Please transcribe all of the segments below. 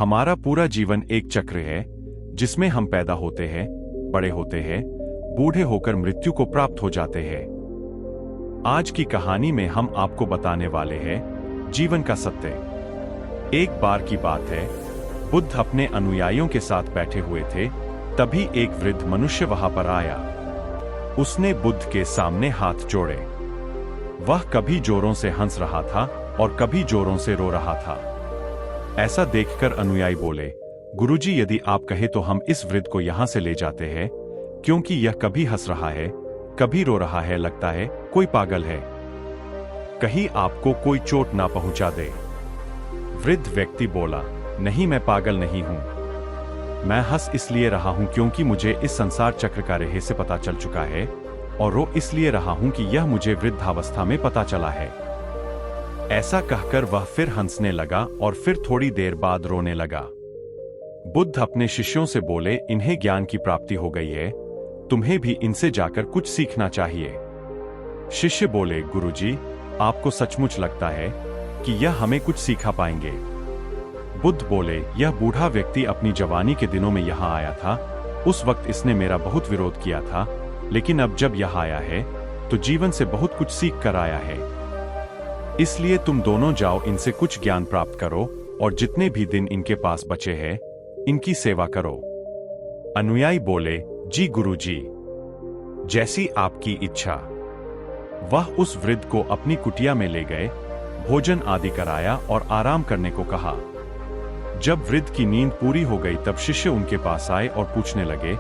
हमारा पूरा जीवन एक चक्र है जिसमें हम पैदा होते हैं, बड़े होते हैं, बूढ़े होकर मृत्यु को प्राप्त हो जाते हैं। आज की कहानी में हम आपको बताने वाले हैं जीवन का सत्य। एक बार की बात है, बुद्ध अपने अनुयायियों के साथ बैठे हुए थे। तभी एक वृद्ध मनुष्य वहां पर आया। उसने बुद्ध के सामने हाथ जोड़े। वह कभी जोरों से हंस रहा था और कभी जोरों से रो रहा था। ऐसा देखकर अनुयायी बोले, गुरुजी, यदि आप कहे तो हम इस वृद्ध को यहां से ले जाते हैं, क्योंकि यह कभी हंस रहा है, कभी रो रहा है, लगता है कोई पागल है। कहीं आपको कोई चोट ना पहुंचा दे। वृद्ध व्यक्ति बोला, नहीं, मैं पागल नहीं हूं। मैं हंस इसलिए रहा हूं क्योंकि मुझे इस संसार चक्र का रहस्य पता चल चुका है, और रो इसलिए रहा हूं कि यह मुझे वृद्धावस्था में पता चला है। ऐसा कहकर वह फिर हंसने लगा और फिर थोड़ी देर बाद रोने लगा। बुद्ध अपने शिष्यों से बोले, इन्हें ज्ञान की प्राप्ति हो गई है, तुम्हें भी इनसे जाकर कुछ सीखना चाहिए। शिष्य बोले, गुरुजी, आपको सचमुच लगता है कि यह हमें कुछ सिखा पाएंगे? बुद्ध बोले, यह बूढ़ा व्यक्ति अपनी जवानी के दिनों में यहां आया था। उस वक्त इसने मेरा बहुत विरोध किया था, लेकिन अब जब यह आया है तो जीवन से बहुत कुछ सीख कर आया है। इसलिए तुम दोनों जाओ, इनसे कुछ ज्ञान प्राप्त करो और जितने भी दिन इनके पास बचे हैं इनकी सेवा करो। अनुयायी बोले, जी गुरुजी, जैसी आपकी इच्छा। वह उस वृद्ध को अपनी कुटिया में ले गए, भोजन आदि कराया और आराम करने को कहा। जब वृद्ध की नींद पूरी हो गई तब शिष्य उनके पास आए और पूछने लगे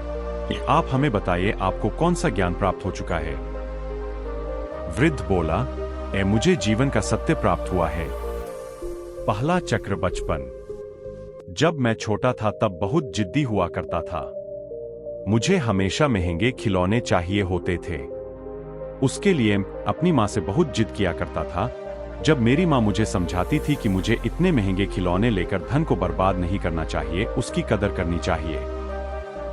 कि आप हमें बताइए, आपको कौन सा ज्ञान प्राप्त हो चुका है? वृद्ध बोला, मुझे जीवन का सत्य प्राप्त हुआ है। पहला चक्र बचपन। जब मैं छोटा था तब बहुत जिद्दी हुआ करता था। मुझे हमेशा महंगे खिलौने चाहिए होते थे। उसके लिए अपनी मां से बहुत जिद किया करता था। जब मेरी मां मुझे समझाती थी कि मुझे इतने महंगे खिलौने लेकर धन को बर्बाद नहीं करना चाहिए, उसकी कदर करनी चाहिए,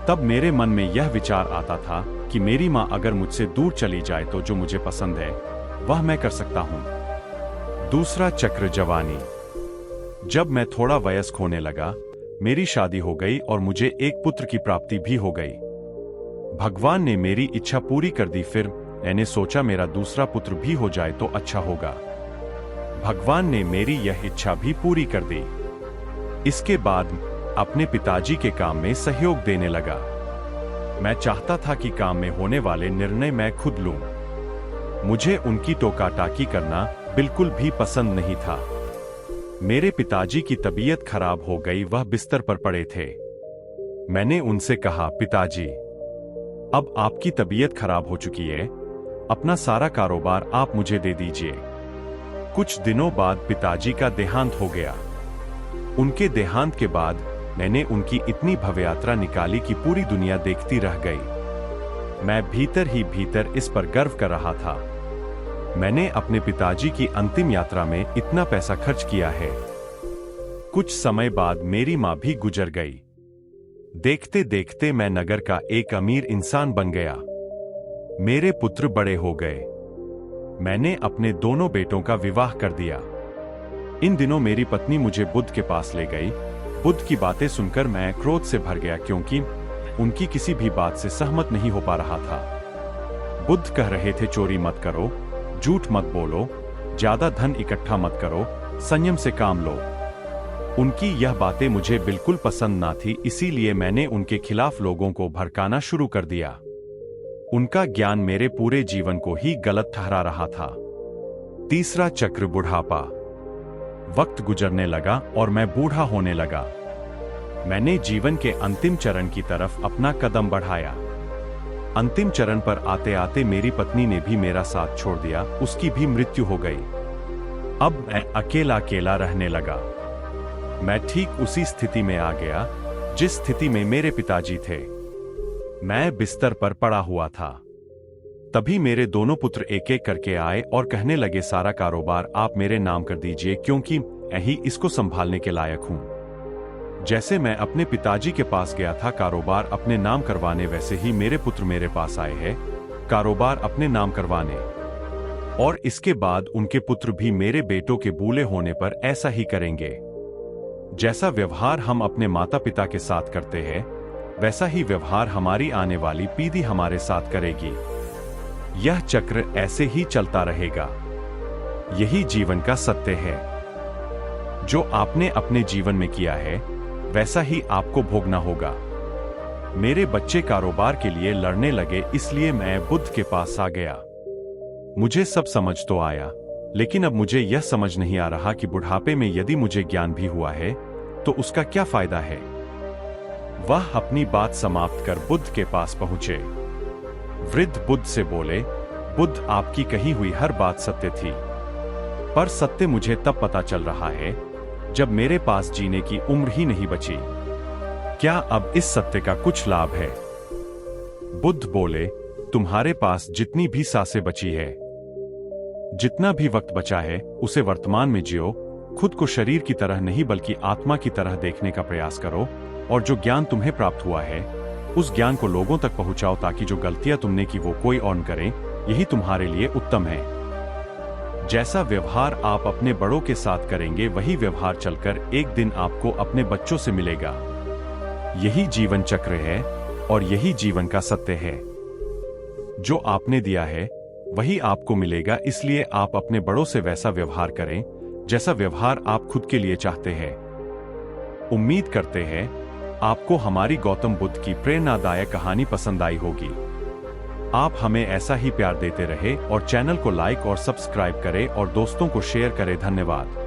तब मेरे मन में यह विचार आता था कि मेरी मां अगर मुझसे दूर चली जाए तो जो मुझे पसंद है वह मैं कर सकता हूं। दूसरा चक्र जवानी। जब मैं थोड़ा वयस्क होने लगा, मेरी शादी हो गई और मुझे एक पुत्र की प्राप्ति भी हो गई। भगवान ने मेरी इच्छा पूरी कर दी। फिर मैंने सोचा मेरा दूसरा पुत्र भी हो जाए तो अच्छा होगा। भगवान ने मेरी यह इच्छा भी पूरी कर दी। इसके बाद अपने पिताजी के काम में सहयोग देने लगा। मैं चाहता था कि काम में होने वाले निर्णय मैं खुद लूं। मुझे उनकी टोका-टाकी करना बिल्कुल भी पसंद नहीं था। मेरे पिताजी की तबीयत खराब हो गई, वह बिस्तर पर पड़े थे। मैंने उनसे कहा, पिताजी, अब आपकी तबीयत खराब हो चुकी है, अपना सारा कारोबार आप मुझे दे दीजिए। कुछ दिनों बाद पिताजी का देहांत हो गया। उनके देहांत के बाद मैंने उनकी इतनी भव्य यात्रा निकाली कि पूरी दुनिया देखती रह गई। मैं भीतर ही भीतर इस पर गर्व कर रहा था। मैंने अपने पिताजी की अंतिम यात्रा में इतना पैसा खर्च किया है। कुछ समय बाद मेरी मां भी गुजर गई। देखते देखते मैं नगर का एक अमीर इंसान बन गया। मेरे पुत्र बड़े हो गए। मैंने अपने दोनों बेटों का विवाह कर दिया। इन दिनों मेरी पत्नी मुझे बुद्ध के पास ले गई। बुद्ध की बातें सुनकर मैं क्रोध से भर गया, क्योंकि उनकी किसी भी बात से सहमत नहीं हो पा रहा था। बुद्ध कह रहे थे, चोरी मत करो, झूठ मत बोलो, ज्यादा धन इकट्ठा मत करो, संयम से काम लो। उनकी यह बातें मुझे बिल्कुल पसंद ना थी, इसीलिए मैंने उनके खिलाफ लोगों को भड़काना शुरू कर दिया। उनका ज्ञान मेरे पूरे जीवन को ही गलत ठहरा रहा था। तीसरा चक्र बुढ़ापा। वक्त गुजरने लगा और मैं बूढ़ा होने लगा। मैंने जीवन के अंतिम चरण की तरफ अपना कदम बढ़ाया। अंतिम चरण पर आते आते मेरी पत्नी ने भी मेरा साथ छोड़ दिया, उसकी भी मृत्यु हो गई। अब मैं अकेला अकेला रहने लगा। मैं ठीक उसी स्थिति में आ गया जिस स्थिति में मेरे पिताजी थे। मैं बिस्तर पर पड़ा हुआ था। तभी मेरे दोनों पुत्र एक एक करके आए और कहने लगे, सारा कारोबार आप मेरे नाम कर दीजिए, क्योंकि मैं ही इसको संभालने के लायक हूं। जैसे मैं अपने पिताजी के पास गया था कारोबार अपने नाम करवाने, वैसे ही मेरे पुत्र मेरे पास आए हैं कारोबार अपने नाम करवाने। और इसके बाद उनके पुत्र भी मेरे बेटों के बूढ़े होने पर ऐसा ही करेंगे। जैसा व्यवहार हम अपने माता पिता के साथ करते हैं, वैसा ही व्यवहार हमारी आने वाली पीढ़ी हमारे साथ करेगी। यह चक्र ऐसे ही चलता रहेगा। यही जीवन का सत्य है। जो आपने अपने जीवन में किया है, वैसा ही आपको भोगना होगा। मेरे बच्चे कारोबार के लिए लड़ने लगे, इसलिए मैं बुद्ध के पास आ गया। मुझे सब समझ तो आया, लेकिन अब मुझे यह समझ नहीं आ रहा कि बुढ़ापे में यदि मुझे ज्ञान भी हुआ है तो उसका क्या फायदा है। वह अपनी बात समाप्त कर बुद्ध के पास पहुंचे। वृद्ध बुद्ध से बोले, बुद्ध, आपकी कही हुई हर बात सत्य थी, पर सत्य मुझे तब पता चल रहा है जब मेरे पास जीने की उम्र ही नहीं बची। क्या अब इस सत्य का कुछ लाभ है? बुद्ध बोले, तुम्हारे पास जितनी भी सांसें बची है, जितना भी वक्त बचा है, उसे वर्तमान में जियो। खुद को शरीर की तरह नहीं बल्कि आत्मा की तरह देखने का प्रयास करो, और जो ज्ञान तुम्हें प्राप्त हुआ है उस ज्ञान को लोगों तक पहुंचाओ, ताकि जो गलतियां तुमने की वो कोई और न करे। यही तुम्हारे लिए उत्तम है। जैसा व्यवहार आप अपने बड़ों के साथ करेंगे, वही व्यवहार चलकर एक दिन आपको अपने बच्चों से मिलेगा। यही जीवन चक्र है और यही जीवन का सत्य है। जो आपने दिया है वही आपको मिलेगा, इसलिए आप अपने बड़ों से वैसा व्यवहार करें जैसा व्यवहार आप खुद के लिए चाहते हैं। उम्मीद करते हैं आपको हमारी गौतम बुद्ध की प्रेरणादायक कहानी पसंद आई होगी। आप हमें ऐसा ही प्यार देते रहे और चैनल को लाइक और सब्सक्राइब करें और दोस्तों को शेयर करें। धन्यवाद।